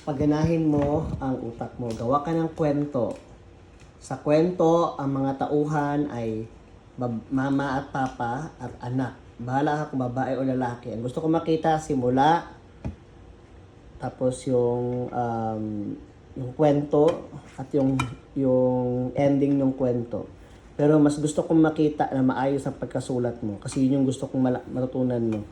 Paganahin mo ang utak mo. Gawa ka ng kwento. Sa kwento, ang mga tauhan ay mama at papa at anak. Bahala ka kung babae o lalaki. Ang gusto ko makita, simula, tapos yung kwento at yung ending ng kwento. Pero mas gusto kong makita na maayos ang pagkasulat mo kasi yun yung gusto kong matutunan mo.